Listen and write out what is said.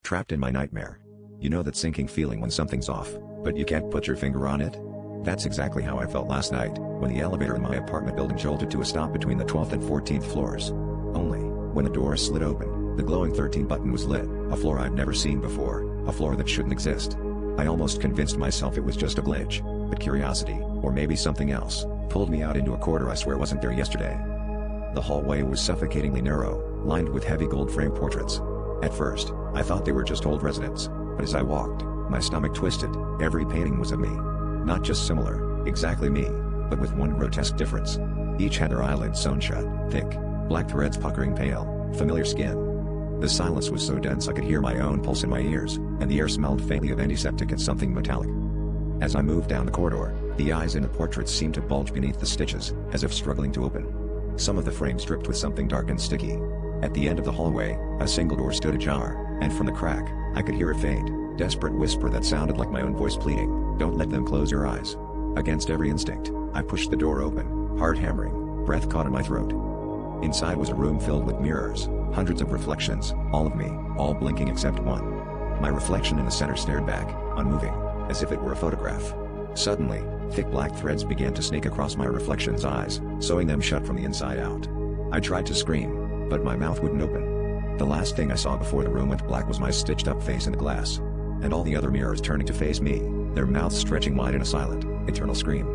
Trapped in my nightmare. You know that sinking feeling when something's off, but you can't put your finger on it? That's exactly how I felt last night, when the elevator in my apartment building jolted to a stop between the 12th and 14th floors. Only, when the door slid open, the glowing 13 button was lit, a floor I'd never seen before, a floor that shouldn't exist. I almost convinced myself it was just a glitch, but curiosity, or maybe something else, pulled me out into a corridor I swear wasn't there yesterday. The hallway was suffocatingly narrow, lined with heavy gold frame portraits. At first, I thought they were just old residents, but as I walked, my stomach twisted. Every painting was of me. Not just similar, exactly me, but with one grotesque difference. Each had their eyelids sewn shut, thick, black threads puckering pale, familiar skin. The silence was so dense I could hear my own pulse in my ears, and the air smelled faintly of antiseptic and something metallic. As I moved down the corridor, the eyes in the portraits seemed to bulge beneath the stitches, as if struggling to open. Some of the frames dripped with something dark and sticky. At the end of the hallway, a single door stood ajar, and from the crack, I could hear a faint, desperate whisper that sounded like my own voice pleading, "Don't let them close your eyes." Against every instinct, I pushed the door open, heart hammering, breath caught in my throat. Inside was a room filled with mirrors, hundreds of reflections, all of me, all blinking except one. My reflection in the center stared back, unmoving, as if it were a photograph. Suddenly, thick black threads began to snake across my reflection's eyes, sewing them shut from the inside out. I tried to scream, but my mouth wouldn't open. The last thing I saw before the room went black was my stitched-up face in the glass. And all the other mirrors turning to face me, their mouths stretching wide in a silent, eternal scream.